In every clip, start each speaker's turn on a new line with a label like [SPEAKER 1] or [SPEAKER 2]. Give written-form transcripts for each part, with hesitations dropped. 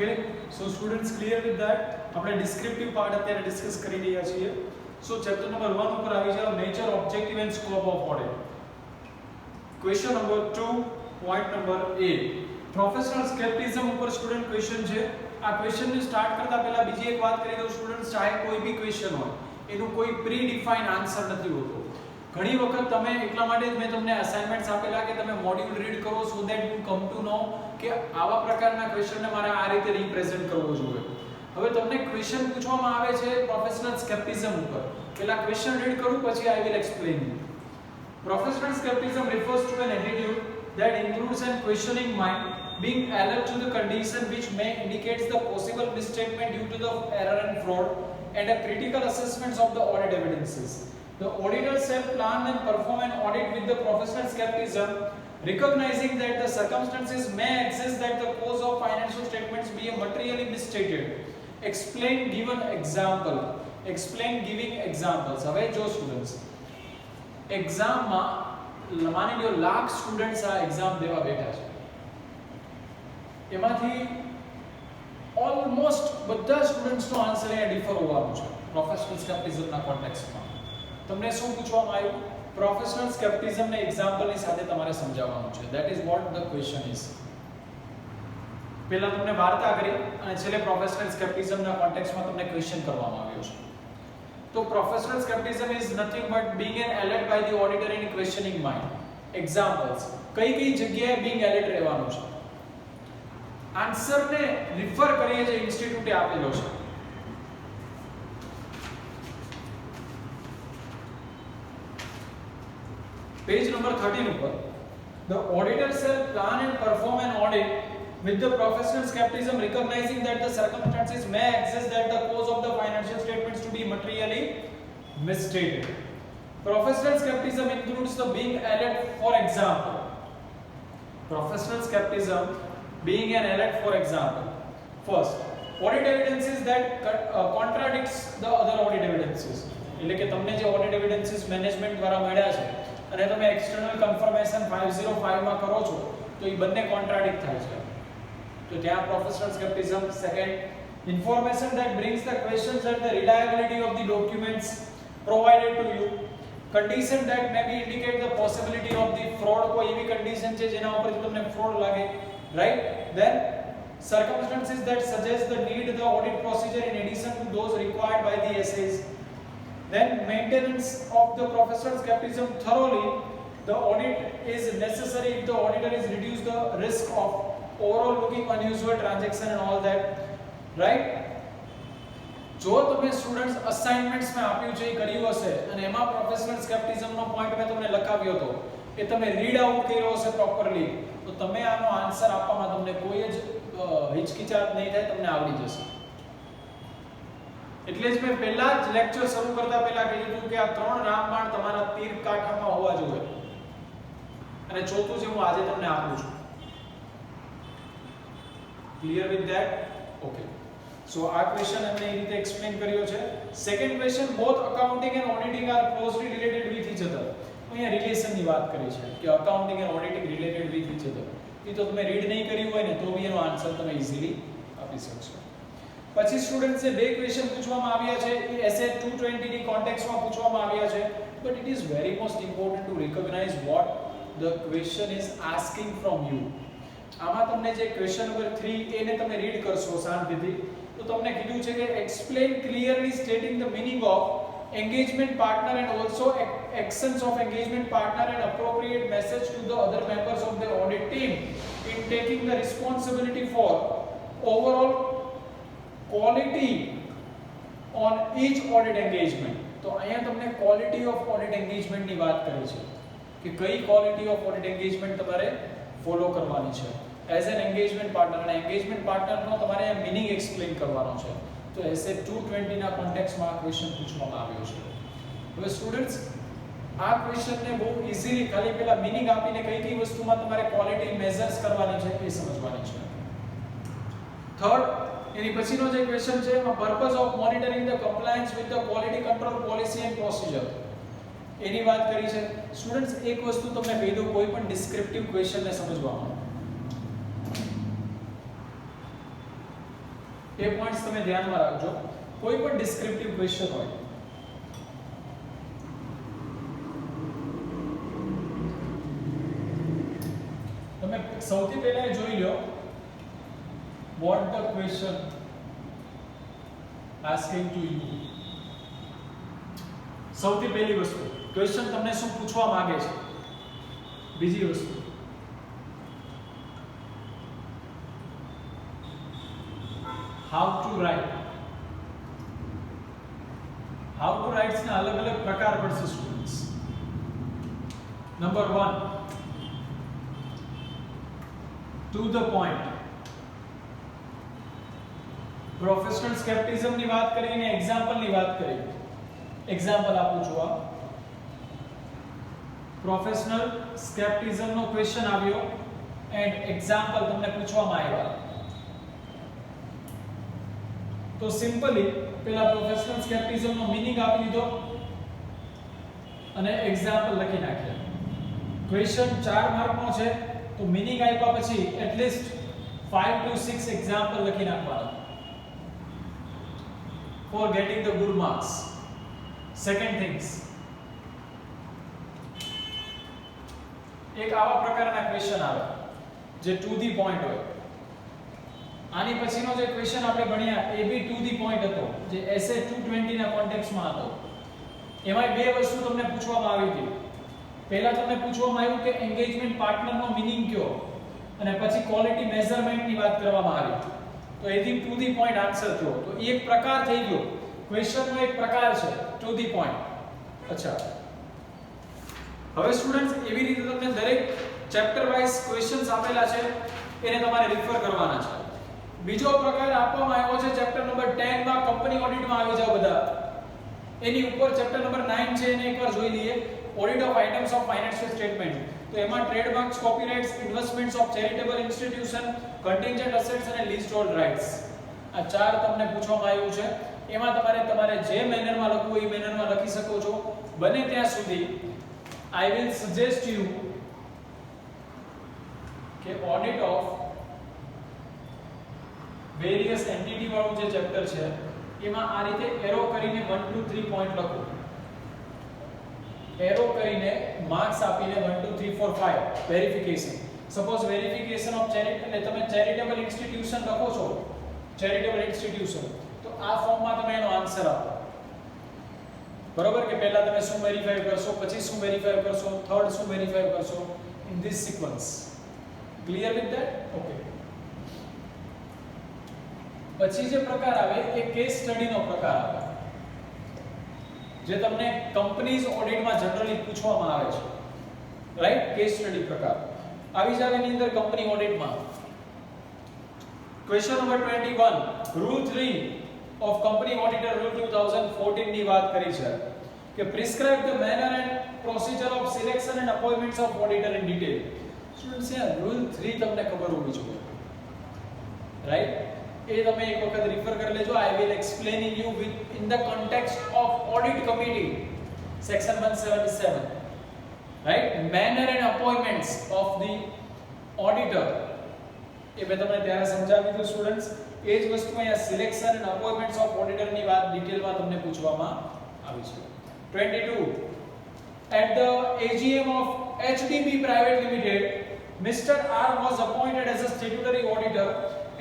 [SPEAKER 1] Okay so students clear with that આપણે descriptive part અત્યારે discuss કરી રહ્યા છીએ સો ચેપ્ટર નંબર 1 ઉપર આવી જાવ nature objective and scope of audit question number 2 point number A professional skepticism ઉપર સ્ટુડન્ટ ક્વેશ્ચન છે આ ક્વેશ્ચન ને સ્ટાર્ટ કરતા પહેલા બીજી એક વાત કરી દઉં સ્ટુડન્ટ્સ ચાહે કોઈ બી ક્વેશ્ચન હોય એનું કોઈ પ્રી ડિફાઇન આન્સર નથી હોતો ઘણી વખત તમે એટલા માટે જ મેં તમને અસાઇનમેન્ટ્સ આપેલા કે તમે મોડ્યુલ રીડ કરો so that you come to know કે આવા પ્રકારના ક્વેશ્ચનને મારે આ રીતે રિપ્રેઝન્ટ કરવો જોઈએ હવે તમને ક્વેશ્ચન પૂછવામાં આવે છે પ્રોફેશનલ સ્કેપ્ટિઝમ ઉપર પહેલા ક્વેશ્ચન રીડ કરું પછી I will explain you professional skepticism refers to an attitude that includes an questioning mind being alert to the condition which may indicate the possible misstatement due to the error and fraud and a critical assessments of the audit evidences. The auditor shall plan and perform an audit with the professional skepticism, recognizing that the circumstances may exist that the cause of financial statements be materially misstated. Explain given example. Explain giving examples. હવે જો students એક્ઝામમાં માની લો lakh students આ exam દેવા બેઠા છે એમાંથી almost બધા સ્ટુડન્ટ્સનો આન્સર અહીંયા ડિફર હોવાનું છે પ્રોફેશનલ સ્કેપ્ટિઝમના કોન્ટેક્સ્ટમાં તમને શું પૂછવામાં આવ્યું પ્રોફેશનલ સ્કેપ્ટિઝમને એક્ઝામ્પલની સાથે તમારે સમજાવવાનું છે that is what the question is પહેલા તમને વાર્તા કરી અને છેલ્લે પ્રોફેશનલ સ્કેપ્ટિઝમના કોન્ટેક્સ્ટમાં તમને ક્વેશ્ચન કરવામાં આવ્યો છે તો professional skepticism is nothing but being an alert by the auditor in questioning mind examples કઈ કઈ જગ્યાએ બીંગ એલર્ટ રહેવાનું છે આન્સરને રિફર કરીએ જે ઇન્સ્ટિટ્યૂટે આપેલો છે પેજ નંબર 13 ઉપર the auditor shall plan and perform an audit with the professional skepticism recognizing that the circumstances may exist that the cause of the financial statements to be materially misstated. Professional skepticism includes the being alert for example. Professional skepticism being an alert for example. First, audit evidences that contradicts the other audit evidences. એટલે કે તમને જે audit evidences management દ્વારા મળ્યા છે અને તમે external confirmation 505 માં કરો છો તો એ બંને કોન્ટ્રાડિક્ટ થાય છે તો ત્યાં professional skepticism second information that brings the questions at the reliability of the documents provided to you condition that maybe indicate the possibility of the fraud કોઈ એવી કન્ડિશન છે જેના ઉપર તમને ફ્રોડ લાગે right then circumstances that suggest the need the audit procedure in addition to those required by the SAs then maintenance of the professional skepticism thoroughly the audit is necessary if the auditor is reduce the risk of overall looking unusual transaction and all that right જો તમે students assignments માં આપ્યું છે એ કર્યું હશે અને એમાં professional સ્કેપ્ટિઝમ નો point મેં તમને લખાવ્યો હતો એ તમે રીડ આઉટ કર્યો હશે પ્રોપરલી તો તમે આનો આન્સર આપવામાં તમને કોઈ જ હિચકિચાટ નહીં થાય તમને આવડી જશે એટલે જ મેં પહેલા જ લેક્ચર શરૂ કરતા પહેલા કીધું કે આ ત્રણ રામબાણ તમારા તીર કાંઠામાં હોવા જોઈએ અને ચોથું છે હું આજે તમને આપું છું clear with that okay so આ ક્વેશ્ચન અમે એ રીતે એક્સપ્લેન કર્યો છે second question both accounting and auditing are closely related with each other અહીંયા રિલેશનની વાત કરી છે કે accounting and auditing related with each other એ તો તમે રીડ નહીં કર્યું હોય ને તો બી એનો આન્સર તમે ઈઝીલી આપી શકશો પછી સ્ટુડન્ટ્સે બે ક્વેશ્ચન પૂછવામાં આવ્યા છે એ એસએ 220 ની કોન્ટેક્સ્ટમાં પૂછવામાં આવ્યા છે but it is very most important to recognise vote the question is asking from you આમાં તમને જે ક્વેશ્ચન નંબર 3 એને તમે રીડ કરશો શાંતિથી તો તમને કીધું છે કે explain clearly stating the meaning of engagement partner and also actions of engagement partner and appropriate message to the other members of the audit team in taking the responsibility for overall quality on each audit engagement તો અહીંયા તમને quality of audit engagement ની વાત કરી છે કે કઈ quality of audit engagement તમારે ફોલો કરવાની છે એઝ એન engagement partner અને engagement partner નો તમારે આ મીનિંગ એક્સપ્લેન કરવાનો છે તો એસએ 220 ના કોન્ટેક્સ્ટમાં આ ક્વેશ્ચન પૂછવામાં આવ્યો છે હવે સ્ટુડન્ટ્સ આ ક્વેશ્ચનને બહુ ઈઝીલી ખાલી પેલા મીનિંગ આપીને કઈ કઈ વસ્તુમાં તમારે ક્વોલિટી મેઝર્સ કરવાની છે એ સમજવાની છે થર્ડ એની પછીનો જે ક્વેશ્ચન છે એમાં purpose of monitoring the compliance with the quality control policy and procedure એની વાત કરી છે સ્ટુડન્ટ્સ એક વસ્તુ તમને કહી દઉં કોઈ પણ ડિસ્ક્રિપ્ટિવ ક્વેશ્ચનને સમજવામાં એ પોઈન્ટ્સ તમે ધ્યાનમાં રાખજો. કોઈ પણ ડિસ્ક્રિપ્ટિવ ક્વેશ્ચન હોય તમે સૌથી પહેલા એ જોઈ લો what the question asking to you. સૌથી પહેલી વસ્તુ ક્વેશ્ચન તમને શું પૂછવા માંગે છે. બીજી વસ્તુ how to write. how to write ના અલગ અલગ પ્રકાર પડશે students. Number 1 to the point. Professional skepticism ની વાત કરીને એક્ઝામ્પલ ની વાત કરી. એક્ઝામ્પલ આપું છું. આ પ્રોફેશનલ સ્કેપ્ટિઝમ નો ક્વેશ્ચન આવ્યો એન્ડ એક્ઝામ્પલ તમને પૂછવામાં આવ્યા. તો સિમ્પલી પેલા પ્રોફેશનલ સ્કેપ્ટિઝમ નો મીનિંગ આપી દીધો અને એક્ઝામ્પલ લખી નાખ્યા. ક્વેશ્ચન 4 માર્ક નો છે તો મીનિંગ આપ્યા પછી એટલીસ્ટ 5 to 6 એક્ઝામ્પલ લખી નાખવાના for getting the good marks. Second things, એક આવા પ્રકારના ક્વેશ્ચન આવે જે ટુ ધી પોઈન્ટ હોય. આની પછીનો જે ક્વેશ્ચન આપણે ભણ્યા એ બી ટુ ધી પોઈન્ટ હતો, જે એસએ 220 ના કોન્ટેક્સ્ટમાં હતો. એમાં બે વસ્તુ તમને પૂછવામાં આવી હતી. પહેલા તમને પૂછવામાં આવ્યું કે એન્ગેજમેન્ટ પાર્ટનરનો મીનિંગ કયો, અને પછી ક્વોલિટી મેઝરમેન્ટની વાત કરવામાં આવી. તો એથી ટુ ધી પોઈન્ટ આન્સર થયો. તો એક પ્રકાર થઈ ગયો, ક્વેશ્ચનનો એક પ્રકાર છે ટુ ધી પોઈન્ટ. અચ્છા, હવે સ્ટુડન્ટ્સ એવી રીતે તમને દરેક ચેપ્ટર વાઇઝ ક્વેશ્ચન્સ આપેલા છે, એને તમારે રિફર કરવાના છે. બીજો પ્રકાર આપવામાં આવ્યો છે ચેપ્ટર નંબર 10 માં, કંપની ઓડિટમાં આવી જાવ બધા. એની ઉપર ચેપ્ટર નંબર 9 છે, એને એકવાર જોઈ લઈએ. Audit of items of financial statement. તો એમાં trademarks, copyrights, investments of charitable institution, contingent assets અને લીઝહોલ્ડ રાઇટ્સ. આ ચાર તમને પૂછવામાં આવ્યું છે. એમાં તમારે જે મેનરમાં લખવું એ મેનરમાં લખી શકો છો. બને ત્યાં સુધી I will suggest you કે ઓડિટ ઓફ વેરિયસ એન્ટિટી વાળું જે ચેપ્ટર છે એમાં આ રીતે એરો કરીને 1 2 3 પોઈન્ટ લખો. એરો કરીને માર્ક્સ આપીને 1 2 3 4 5 verification. Suppose verification of charitable, એટલે તમે ચેરિટેબલ ઇન્સ્ટિટ્યુશન લખો છો, ચેરિટેબલ ઇન્સ્ટિટ્યુશન, તો આ ફોર્મમાં તમે એનો આન્સર આપો. બરોબર કે પહેલા તમે શું વેરીફાઈ કરશો, પછી શું વેરીફાઈ કરશો, થર્ડ શું વેરીફાઈ કરશો, in this sequence. Clear with that? Okay. પછી જે પ્રકાર આવે એ કેસ સ્ટડીનો પ્રકાર આવે, જે તમને કંપનીઝ ઓડિટમાં જનરલી પૂછવામાં આવે છે. રાઈટ? કેસ સ્ટડી પ્રકાર આવી જાય એની અંદર કંપની ઓડિટમાં. Question number 21, rule 3 of company auditor rule 2014 ની વાત કરી છે કે prescribe the manner and procedure of selection and appointments of auditor in detail. Students, આ રૂલ 3 તમને ખબર હોવી જોઈએ. રાઈટ? એ તમે એક વખત રિફર કરી લેજો. I will explaining you in the context of audit committee section 177. right? Manner and appointments of the auditor, એ મેં તમને ત્યારે સમજાવી દીધું સ્ટુડન્ટ્સ. એ જ વસ્તુ અહીંયા સિલેક્શન એન્ડ અપોઇન્ટમેન્ટ્સ ઓફ ઓડિટર ની વાત ડિટેલમાં તમને પૂછવામાં આવી છે. 22, at the AGM of HDB Private Limited, Mr. R was appointed as a statutory auditor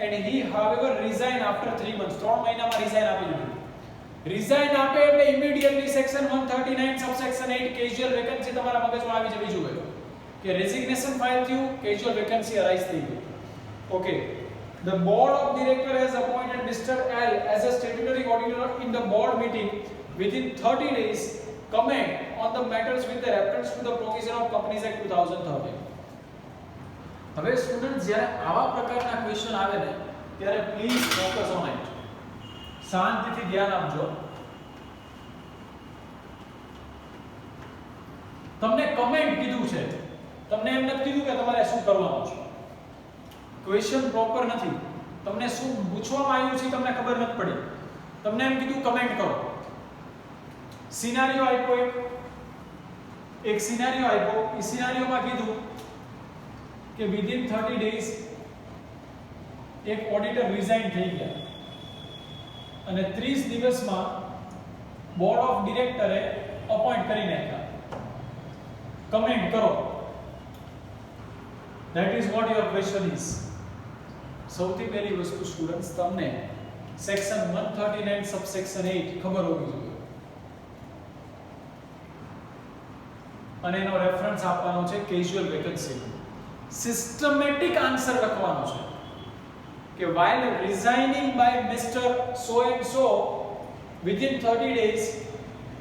[SPEAKER 1] and he however resigned after 3 months. 3 મહિનામાં રિઝાઇન આપી દીધું. રિઝાઇન આપે એટલે immediately section 139 subsection 8 casual vacancy તમારા મગજમાં આવી જવી જોઈએ કે રેઝિગ્નેશન ફાઇલ થયું, કેઝ્યુઅલ વેકન્સી અરાઇઝ થઈ ગઈ. Okay. The board of director has appointed Mr. L as a statutory auditor in the board meeting within 30 days. Comment on the matters with the reference to the provision of Companies Act 2013. હવે student, જ્યારે આવા પ્રકારના question આવે ને ત્યારે please focus on it. શાંતિથી ધ્યાન આપજો. તમને કમેન્ટ કીધું છે, તમને એમ નથી કીધું કે તમારે શું કરવાનું છે. ક્વેશ્ચન પ્રોપર નથી, તમને શું પૂછવામાં આવ્યું છે તમને ખબર નથી પડી, તમને એમ કીધું કમેન્ટ કરો. સિનારિયો આપ્યો, એક સિનારિયો આપ્યો, એ સિનારિયોમાં કીધું કે વિધિન 30 ડેઝ એક ઓડિટર રિઝાઇન થઈ ગયા. અને 30 દિવસમાં બોર્ડ ઓફ ડિરેક્ટરે અપોઇન્ટ કરી નાખ્યા. કમેન્ટ કરો. That is what your question is. સૌથી પહેલી વસ્તુ સ્ટુડન્ટ્સ, તમને સેક્શન 139 સબસેક્શન 8 ખબર હોવી જોઈએ અને એનો રેફરન્સ આપવાનો છે કેઝ્યુઅલ વેકન્સી. સિસ્ટમેટિક આન્સર લખવાનો છે કે while resigning by Mr. so and so within 30 days,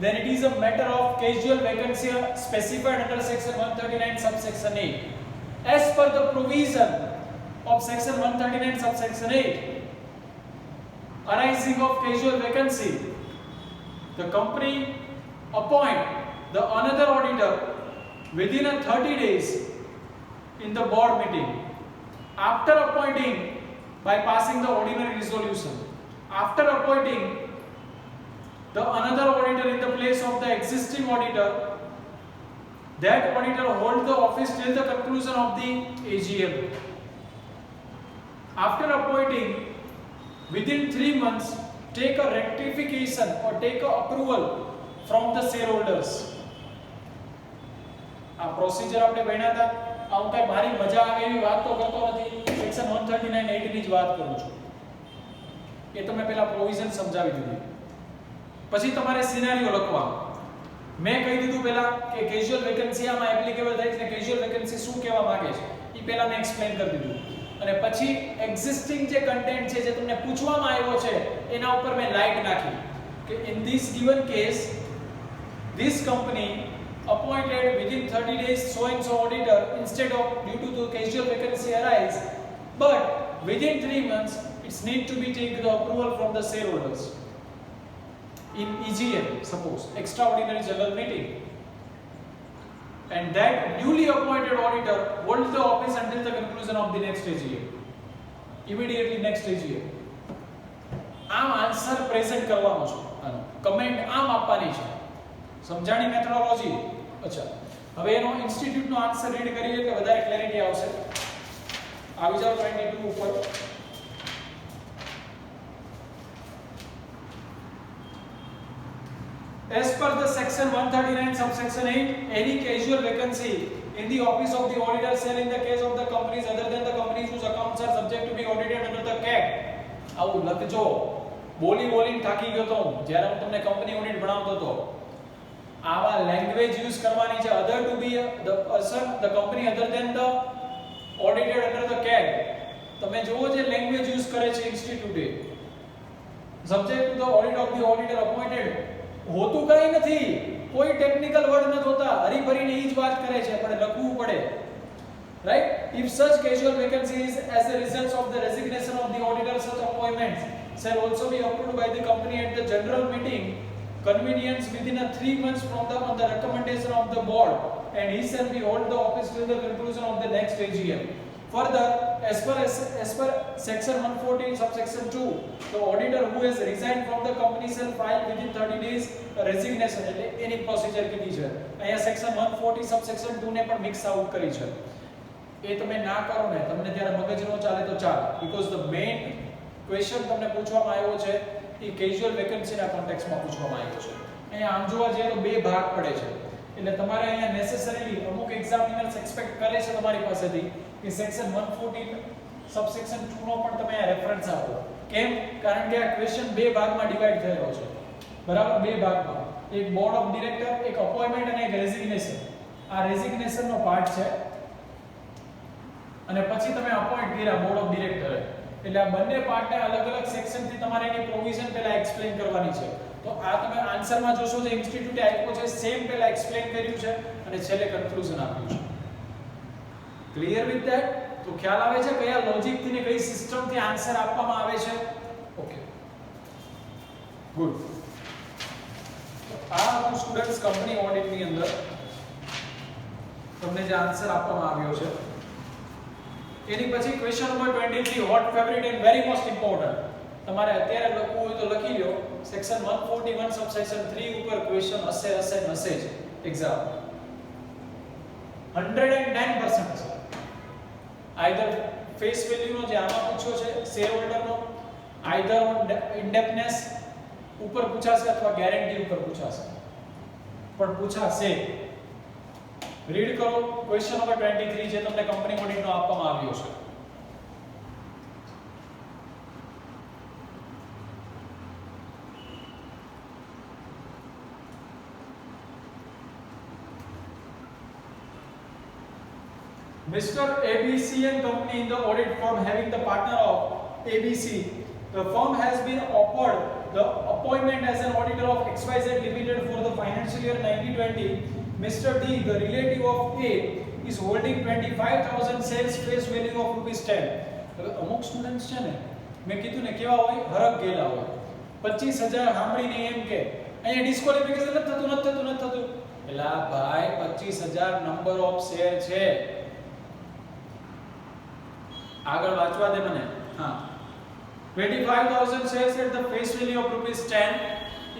[SPEAKER 1] then it is a matter of casual vacancy specified under section 139 subsection 8 as per the provision of section 139 subsection 8 arising of casual vacancy, the company appoint the another auditor within a 30 days in the board meeting. After appointing by passing the ordinary resolution, after appointing the another auditor in the place of the existing auditor, that auditor hold the office till the conclusion of the AGM. After appointing, within 3 months, take a rectification or take a approval from the shareholders. આ procedure આપણે ભણ્યા હતા. હું કઈ મારી મજા આવે એવી વાત તો કરતો નથી, સેક્શન 139 8 ની જ વાત કરું છું. એ તમે પહેલા પ્રોવિઝન સમજાવી દીધી, પછી તમારે સિનારિયો લખવાનો. મેં કહી દીધું પહેલા કે કેઝ્યુઅલ વેકન્સી આમાં એપ્લિકેબલ થાય છે ને કેઝ્યુઅલ વેકન્સી શું કહેવા માંગે છે એ પહેલા મેં એક્સપ્લેન કરી દીધું. અને પછી એક્ઝિસ્ટિંગ જે કન્ટેન્ટ છે જે તમને પૂછવામાં આવ્યો છે એના ઉપર મેં લાઈટ નાખી કે in this given case this company appointed within 30 days so and so auditor instead of due to the casual vacancy arise, but within 3 months it's need to be take the approval from the shareholders in EGM, suppose extraordinary general meeting, and that newly appointed auditor holds the office until the conclusion of the next AGM, immediately next AGM. આમ answer present કરવાનો છે, આનો comment આમ આપવાની છે. સમજાણી methodology? અચ્છા, હવે એનો ઇન્સ્ટિટ્યૂટનો આન્સર રીડ કરીએ એટલે વધારે ક્લેરિટી આવશે. આવી જાવ 22 ઉપર. As per the section 139 subsection 8, any casual vacancy in the office of the auditor shall in the case of the companies other than the companies whose accounts are subject to be audited under the CAC. આવું લખજો. બોલીને થાકી ગયો તો જ્યારે હું તમને company audit ભણાવતો હતો. આવા લેંગ્વેજ યુઝ કરવાની છે. other to be the person the company other than the audited under the CAG. તમે જોવો જે લેંગ્વેજ યુઝ કરે છે ઇન્સ્ટિટ્યૂટે, subject to the audit of the auditor appointed, હોતું કઈ નથી, કોઈ ટેકનિકલ વર્ડ નથી હોતા. હરીફરીને ઈ જ વાત કરે છે, પણ લખવું પડે. right? If such casual vacancy is as a result of the resignation of the auditor, such appointments shall also be approved by the company at the general meeting convenience within a 3 months from the on the recommendation of the board, and he shall be hold the office till the conclusion of the next AGM. Further, as per section 114 subsection 2, the auditor who has resigned from the company shall file within 30 days a resignation. એટલે એની procedure કીધી છે અહીંયા. Section 140 subsection 2 ને પણ mix out કરી છે. એ તમે ના કરો ને, તમને ત્યારે મગજ નો ચાલે તો ચાલે, બીકોઝ ધ મેઇન ક્વેશ્ચન તમને પૂછવામાં આવ્યો છે એ કેઝ્યુઅલ વેકન્સીના કોન્ટેક્સ્ટમાં પૂછવામાં આવ્યો છે. અહીંયા આમ જોવા જઈએ તો બે ભાગ પડે છે, એટલે તમારે અહીંયા નેસેસરીલી અમુક એક્ઝામિનર્સ એક્સપેક્ટ કરે છે તમારી પાસેથી કે સેક્શન 114 સબસેક્શન 2 નો પણ તમે રેફરન્સ આપો. કેમ? કારણ કે આ ક્વેશ્ચન બે ભાગમાં ડિવાઈડ થયેલો છે, બરાબર? બે ભાગમાં, એક બોર્ડ ઓફ ડિરેક્ટર, એક અપોઇન્ટમેન્ટ અને એક રેઝિગ્નેશન. આ રેઝિગ્નેશનનો પાર્ટ છે અને પછી તમે અપોઇન્ટ કર્યા બોર્ડ ઓફ ડિરેક્ટરે. એટલે આ બંને પાર્ટને અલગ અલગ સેક્શનથી તમારે એની પ્રોવિઝન પહેલા એક્સપ્લેન કરવાની છે. તો આ તમે આન્સરમાં જોશો જે ઇન્સ્ટિટ્યૂટે આપ્યો છે સેમ પહેલા એક્સપ્લેન કર્યું છે અને છેલ્લે કન્ક્લુઝન આપ્યું છે. Clear with that? તો ખ્યાલ આવે છે કયા લોજિકથી ને કઈ સિસ્ટમથી આન્સર આપવામાં આવે છે? Okay, good. તો આ હતું સ્ટુડન્ટ્સ કંપની ઓડિટની અંદર તમને જે આન્સર આપવામાં આવ્યો છે. એની પછી question number 23, hot favourite and very most important. તમારે અત્યારે લખવું હોય તો લખી લો. સેક્શન 141 સબસેક્શન 3 ઉપર ક્વેશ્ચન હશે જ એક્ઝામ 109% છે. આઈધર ફેસ વેલ્યુનો જે આમાં પૂછ્યો છે, શેર હોલ્ડરનો, આઈધર ઇન્ડેપ્થનેસ ઉપર પૂછાશે અથવા ગેરંટી ઉપર પૂછાશે, પણ પૂછાશે. રીડ કરો ક્વેશ્ચન નંબર 23 જે તમને કંપની ઓડિટનો આપવામાં આવ્યો છે. Mr. ABC and company in the audit firm having the partner of ABC, the firm has been offered the appointment as an auditor of XYZ Limited for the financial year 1920. Mr. D, the relative of A, is holding 25,000 shares face value of ₹10. હવે અમુક students છે ને, મેં કીધું ને કેવા હોય, હરખ ગયેલા હોય. 25,000 સાંભળીને એમ કે અહીંયા ડિસ્ક્વોલિફિકેશન નથી થતું. એલા ભાઈ 25,000 નંબર ઓફ શેર છે. આગળ વાંચવા દે મને. હા, 25,000 shares at the face value of ₹10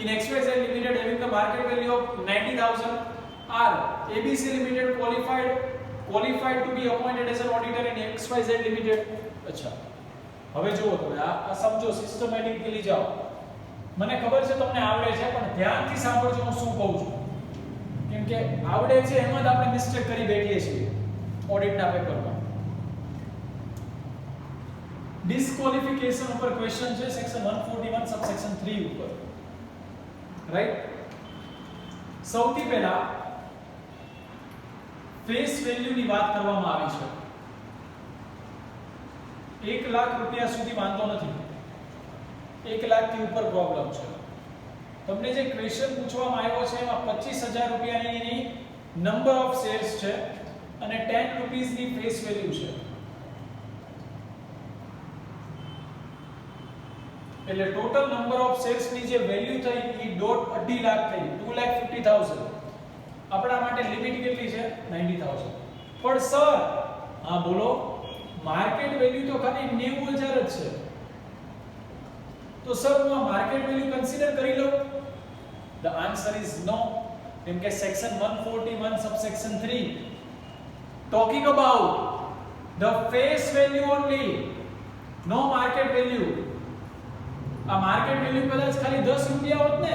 [SPEAKER 1] in XYZ Limited having the market value of 90,000 are ABC Limited qualified to be appointed as an auditor in XYZ Limited. અચ્છા, હવે જુઓ તમે આ સમજો, સિસ્ટમેટિકલી જાઓ. મને ખબર છે તમને આવડે છે, પણ ધ્યાનથી સાંભળજો હું શું કહું છું, કેમ કે આવડે છે એમાં જ આપણે મિસ્ટેક કરી બેઠીએ છીએ ઓડિટના પેપરમાં. ડિસ્ક્વોલિફિકેશન ઉપર ક્વેશ્ચન છે, સેક્શન 141 સબસેક્શન 3 ઉપર, રાઈટ. સૌથી પહેલા ફેસ વેલ્યુ ની વાત કરવામાં આવી છે. 1 લાખ રૂપિયા સુધી વાંધો નથી, 1 લાખ થી ઉપર પ્રોબ્લેમ છે. તમને જે ક્વેશ્ચન પૂછવામાં આવ્યો છે એમાં 25,000 રૂપિયાની નંબર ઓફ શેર્સ છે અને 10 રૂપીસ ની ફેસ વેલ્યુ છે. એટલે ટોટલ નંબર ઓફ શેર્સ ની જે વેલ્યુ થઈ એ 2.5 લાખ થઈ, 2,50,000. આપણા માટે લિમિટ કેટલી છે? 90,000. પણ સર, હા બોલો, માર્કેટ વેલ્યુ તો ખાલી 90,000 જ છે. તો સર હું આ માર્કેટ વેલ્યુ કન્સિડર કરી લઉં? ધ આન્સર ઇઝ નો, કેમ કે section 141 subsection 3 talking about the face value only, no market value. આ માર્કેટ વેલ્યુ કદાચ ખાલી 10 રૂપિયા હોત ને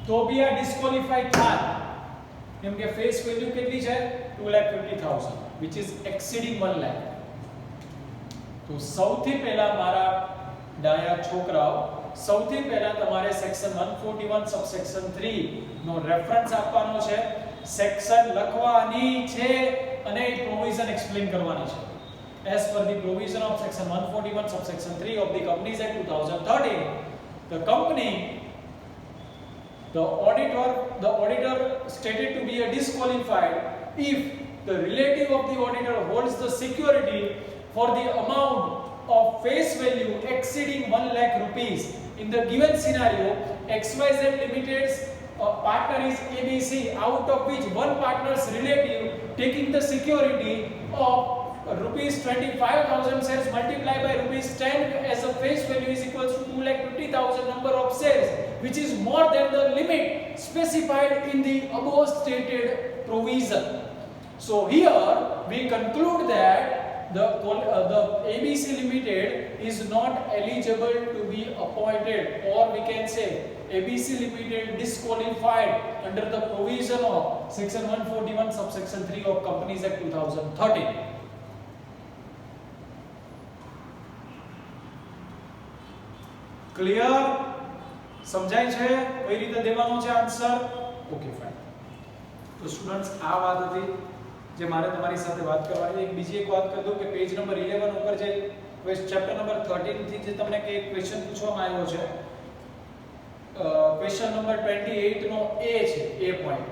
[SPEAKER 1] તો બી આ ડિસ્ક્વોલિફાઈડ થાત, કેમ કે ફેસ વેલ્યુ કેટલી છે? 2,50,000 which is exceeding 1 lakh. તો સૌથી પહેલા મારા ડાયા છોકરાઓ, સૌથી પહેલા તમારે સેક્શન 141 સબસેક્શન 3 નો રેફરન્સ આપવાનો છે, સેક્શન લખવાની છે અને પ્રોવિઝન એક્સપ્લેન કરવાની છે. As per the provision of section 141 subsection 3 of the Companies Act 2013, the auditor stated to be a disqualified if the relative of the auditor holds the security for the amount of face value exceeding 1 lakh rupees. In the given scenario, XYZ Limited's partner is ABC, out of which one partner's relative taking the security of ₹25,000 shares multiplied by ₹10 as a face value is equals to 2,50,000 number of shares, which is more than the limit specified in the above stated provision. So here we conclude that the ABC Limited is not eligible to be appointed, or we can say ABC Limited disqualified under the provision of section 141 subsection 3 of Companies Act 2013. Clear? સમજાય છે કઈ રીતે દેવાનો છે answer? Okay fine. તો students આ વાત હતી જે મારે તમારી સાથે વાત કરવાની. બીજી એક વાત કરી દઉં કે પેજ નંબર 11 ઉપર જે ચેપ્ટર નંબર 13 થી જે તમને કે ક્વેશ્ચન પૂછવામાં આવ્યો છે, ક્વેશ્ચન નંબર 28 નો એ છે, એ પોઈન્ટ,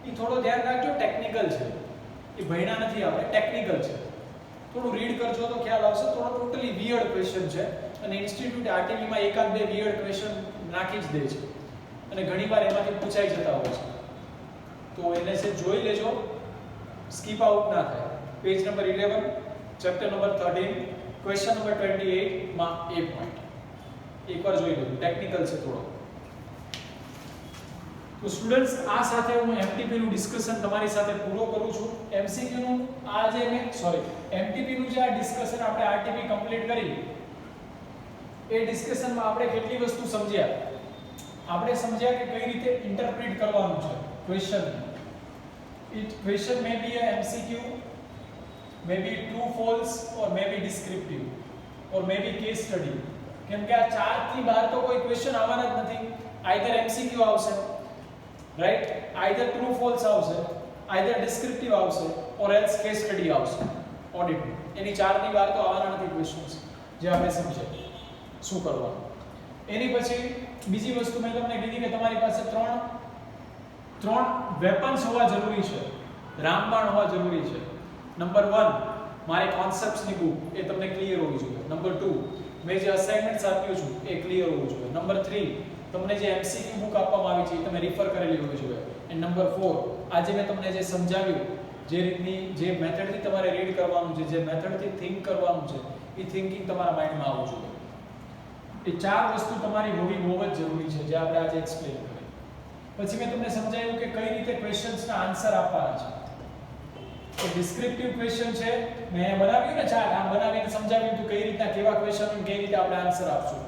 [SPEAKER 1] એ થોડો ધ્યાન રાખજો, ટેકનિકલ છે, એ ભણ્યા નથી આપણે, ટેકનિકલ છે. થોડું રીડ કરજો તો ખ્યાલ આવશે. થોડો ટોટલી વિયર્ડ ક્વેશ્ચન છે અને ઇન્સ્ટિટ્યૂટ આરટીવી માં એકાદ બે વિયર્ડ ક્વેશ્ચન નાખી જ દે છે અને ઘણીવાર એમાંથી પૂછાઈ જતા હોય છે. તો એને સે જોઈ લેજો, સ્કીપ આઉટ ના થાય. Page number 11 chapter number 13 question number 28 માં એ પોઈન્ટ એકવાર જોઈ લેજો, ટેકનિકલ છે થોડો. તો સ્ટુડન્ટ્સ આ સાથે હું એમટીપી નું ડિસ્કશન તમારી સાથે પૂરો કરું છું. એમસીક્યુ નું આ જે એમટીપી નું જે આ ડિસ્કશન આપણે આરટીપી કમ્પ્લીટ કરી, એ ડિસ્કશનમાં આપણે કેટલી વસ્તુ સમજ્યા આપણે સમજ્યા કે કઈ રીતે ઇન્ટરપ્રિટ કરવાનું છે question. It question may be a MCQ, maybe true false or maybe descriptive or maybe case study. કેમ કે આ ચાર થી બહાર તો કોઈ ક્વેશ્ચન આવવાના જ નથી. આઈધર MCQ આવશે, રાઈટ, આઈધર ટ્રુ ફોલ્સ આવશે, આઈધર ડિસ્ક્રિપ્ટિવ આવશે ઓર એલ્સ કેસ સ્ટડી આવશે ઓડિટ. એની ચાર ની બહાર તો આવવાના નથી ક્વેશ્ચન્સ જે આપણે સમજે શું કરવાનું. એની પછી બીજી વસ્તુ મેં તમને કીધી કે તમારી પાસે ત્રણ વેપન્સ હોવા જરૂરી છે, રામબાણ હોવા જરૂરી છે. નંબર 1 મારી કોન્સેપ્ટ્સની બુક એ તમને ક્લિયર હોવી જોઈએ. નંબર 2 મેં જે અસાઇનમેન્ટ્સ આપ્યું છું એ ક્લિયર હોવું જોઈએ. નંબર 3 તમને જે MCQ બુક આપવામાં આવી છે એ તમે રિફર કરેલી હોવી જોઈએ. એન્ડ નંબર 4 આજે મેં તમને જે સમજાવ્યું, જે રીતની જે મેથડથી તમારે રીડ કરવાનું છે, જે મેથડથી થિંક કરવાનું છે, એ થિંકિંગ તમારા માઇન્ડમાં આવવું જોઈએ. એ ચાર વસ્તુ તમારી હોવી બહુ જ જરૂરી છે જે આપણે આજે એક્સપ્લેન કરી. પછી મેં તમને સમજાવ્યું કે કઈ રીતે ક્વેશ્ચન્સના આન્સર આપવાના છે. તો ડિસ્ક્રિપ્ટિવ ક્વેશ્ચન છે, મેં બનાવ્યું ને ચાર્ટ, આમ બનાવીને સમજાવ્યું કે કઈ રીતના કેવા ક્વેશ્ચન અને કઈ રીતે આપણે આન્સર આપશું.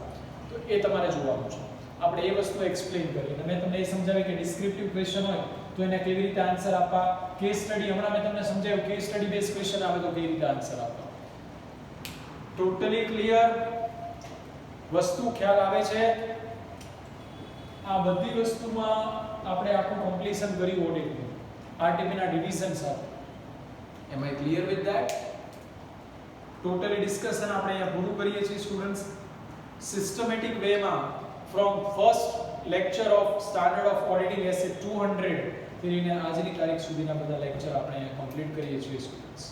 [SPEAKER 1] તો એ તમારે જોવાનું છે. આપણે એ વસ્તુ એક્સપ્લેન કરી અને મેં તમને એ સમજાવ્યું કે ડિસ્ક્રિપ્ટિવ ક્વેશ્ચન હોય તો એને કેવી રીતે આન્સર આપવા. કેસ સ્ટડી હમણાં મેં તમને સમજાવ્યું કેસ સ્ટડી બેઝ ક્વેશ્ચન આવે તો કેવી રીતે આન્સર આપવા. ટોટલી ક્લિયર વસ્તુ ખ્યાલ આવે છે. આ બધી વસ્તુમાં આપણે આખું કમ્પ્લીશન કર્યું ઓડિટનું RTP ના ડિવિઝન સાથે. Am I clear with that? Totally discussion આપણે અહીંયા પૂરું કરીએ છીએ સ્ટુડન્ટ્સ. સિસ્ટમેટિક વેમાં from first lecture of standard of auditing SA 200 થી લઈને આજની તારીખ સુધીના બધા લેક્ચર આપણે અહીંયા કમ્પ્લીટ કરીએ છીએ સ્ટુડન્ટ્સ,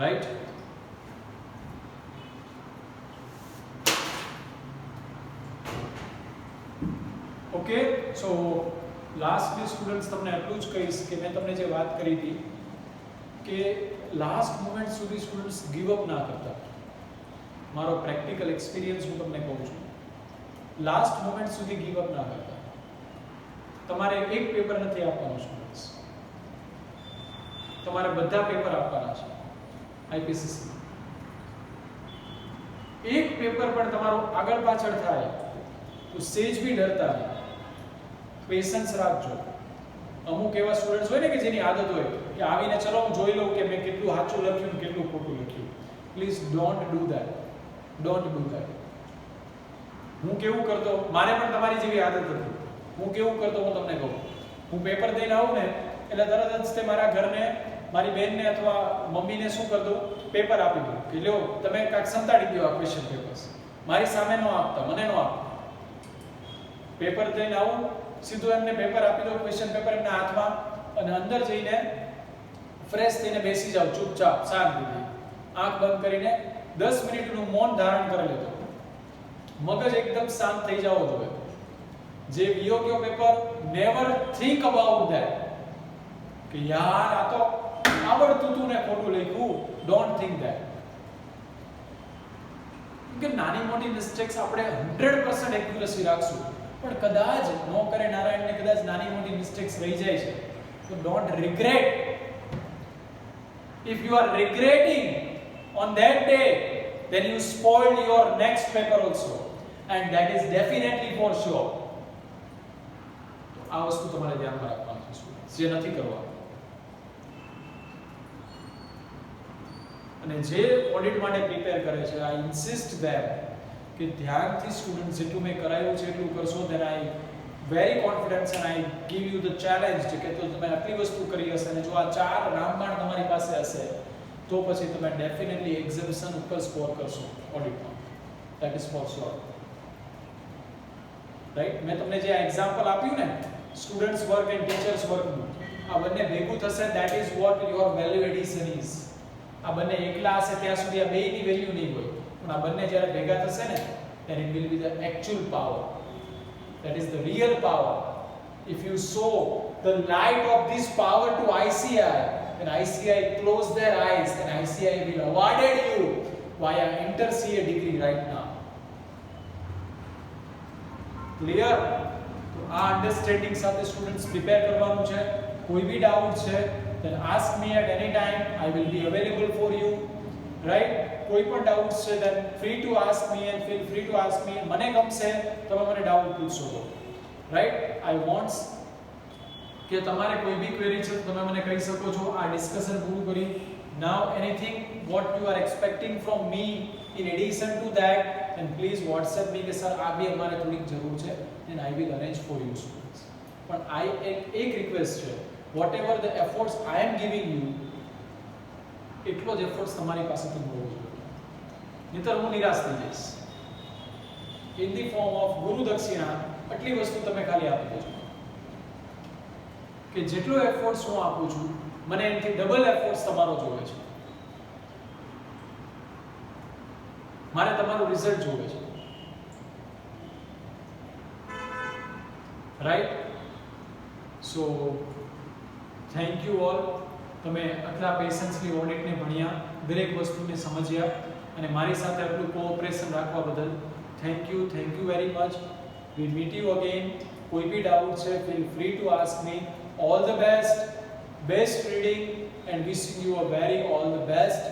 [SPEAKER 1] રાઈટ? ઓકે, સો લાસ્ટલી સ્ટુડન્ટ્સ તમને એટલું જ કહીશ કે મેં તમને જે વાત કરી હતી કે લાસ્ટ મોમેન્ટ સુધી સ્ટુડન્ટ્સ ગીવ અપ ના કરતા. મારો પ્રેક્ટિકલ એક્સપિરિયન્સ હું તમને કહું છું. લાસ્ટ મોમેન્ટ સુધી ગીવ અપ ના કરતા. તમારે એક પેપર નથી આપવાનું સ્ટુડન્ટ્સ, તમારે બધા પેપર આપવાના છે IPCC. એક પેપર પણ તમારો આગળ પાછળ થાય તો સેજ બી ડરતા નહીં, પેશન્સ રાખજો. અમુક એવા સ્ટુડન્ટ્સ હોય ને કે જેની આદત હોય કે આવીને ચલો હું જોઈ લઉં કે મેં કેટલું સાચું લખ્યું ને કેટલું ખોટું લખ્યું. Please don't do that, don't do that. હું કેવું કરતો, મારે પણ તમારી જેવી આદત હતી. હું કેવું કરતો હું તમને કહું. હું પેપર દઈને આવું ને એટલે તરત જ તે મારા ઘરને, મારી બહેનને અથવા મમ્મીને શું કરતો, પેપર આપી દઉં કે લ્યો તમે કાંઈક સંતાડી દો આ ક્વેશ્ચન પેપર્સ. મારી સામે ન આપતા, મને ન આપતા. પેપર દઈને આવું, સીધું એમને પેપર આપી દો, ક્વેશ્ચન પેપર એમના હાથમાં, અને અંદર જઈને ફ્રેશ થઈને બેસી જાવ ચૂપચાપ શાંતિથી, આંખ બંધ કરીને 10 મિનિટનું મૌન ધારણ કરી લેતો. મગજ એકદમ શાંત થઈ જવો જોઈએ. જે વિયો ગયો paper, never think about that કે યાર આ તો આવડતું તું ને ખોટું લખ્યું. Don't think that. કે નાની મોટી મિસ્ટેક્સ આપણે 100% એક્યુરસી રાખશું, પણ કદાચ નો કરે નારાયણને કદાચ નાની મોટી મિસ્ટેક્સ રહી જાય છે તો don't regret. If you are regretting on that day, then you spoiled your next paper also, and that is definitely for sure. આ વસ્તુ તમારે ધ્યાનમાં રાખવાની છે જે નથી કરવાનું. અને જે ઓડિટ માટે પ્રિપેર કરે છે, I insist them કે ધ્યાનથી સ્ટુડન્ટ જેટલું મેં કરાયું છે એટલું કરશો. then I very confident and I give you the challenge કે તો તમે આટલી વસ્તુ કરી હશે અને જો આ ચાર રામબાણ તમારી પાસે હશે તો પછી તમે ડેફિનેટલી એક્ઝિબિશન ઉપર સ્કોર કરશો ઓડિટમાં. that is for sure, right? મેં તમને જે એક્ઝામ્પલ આપ્યું ને સ્ટુડન્ટ્સ વર્ક એન્ડ ટીચર્સ વર્કનું, આ બંને ભેગું થશે, that is what your value addition is. આ બંને એકલા હશે ત્યાં સુધી આ બેયની વેલ્યુ નહીં હોય, પણ આ બંને જ્યારે ભેગા થશે ને then it will be the actual power. That is the real power. If you show the light of this power to ICI, then ICI close their eyes and ICI will awarded you via inter CA degree right now. Clear? તો આ understanding સાથે students prepare કરવાનું છે. કોઈ બી doubt છે then ask me at any time. I will be available for you, right? કોઈ પણ ડાઉટ્સ છે then free to ask me and feel free to ask me. મને ગમશે તમે મને ડાઉટ પૂછશો તો, રાઈટ? આઈ વોન્ટ્સ કે તમારે કોઈ બી ક્વેરી છે તમે મને કહી શકો છો. આ ડિસ્કશન પૂરું કરી. Now anything what you are expecting from me in addition to that, then please WhatsApp me કે સર આ બી અમારે થોડીક જરૂર છે, then I will arrange for you students. પણ એક રિક્વેસ્ટ છે, whatever the efforts I am giving you, એટલો જ એફર્ટ્સ તમારી પાસેથી મળવો જોઈએ, નહીંતર હું નિરાશ થઈ જઈશ. ઇન ધી ફોર્મ ઓફ ગુરુ દક્ષિણા આટલી વસ્તુ તમે ખાલી આપી દેજો કે જેટલો એફર્ટ્સ હું આપું છું મને એનાથી ડબલ એફર્ટ્સ તમારો જોવે છે. મારે તમારું રિઝલ્ટ જોવે છે, right? So thank you all. તમે આટલા પેશન્સલી ઓડિટને ભણ્યા, દરેક વસ્તુને સમજ્યા અને મારી સાથે આટલું કોઓપરેશન રાખવા બદલ thank you very much. We meet you again. કોઈ બી ડાઉટ છે feel free to ask me. All the best reading and wishing you a very all the best.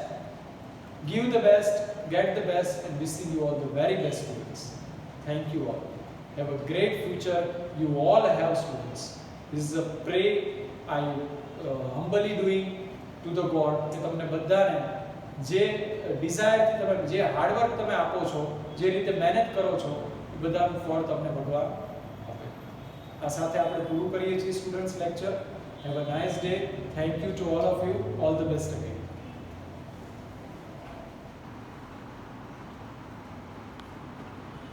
[SPEAKER 1] Give the best, get the best, and wishing you all the very best students. Thank you all. Have a great future. You all have students. This is a pray I humbly doing to the God કે તમને બધાને જે ડિઝાયરથી તમે જે hard work તમે આપો છો, જે રીતે મહેનત કરો છો, એ બધાનું ફળ તમને ભગવાન આપે. આ સાથે આપણે પૂરું કરીએ છીએ students lecture. Have a nice day. Thank you to all of you. All the best again.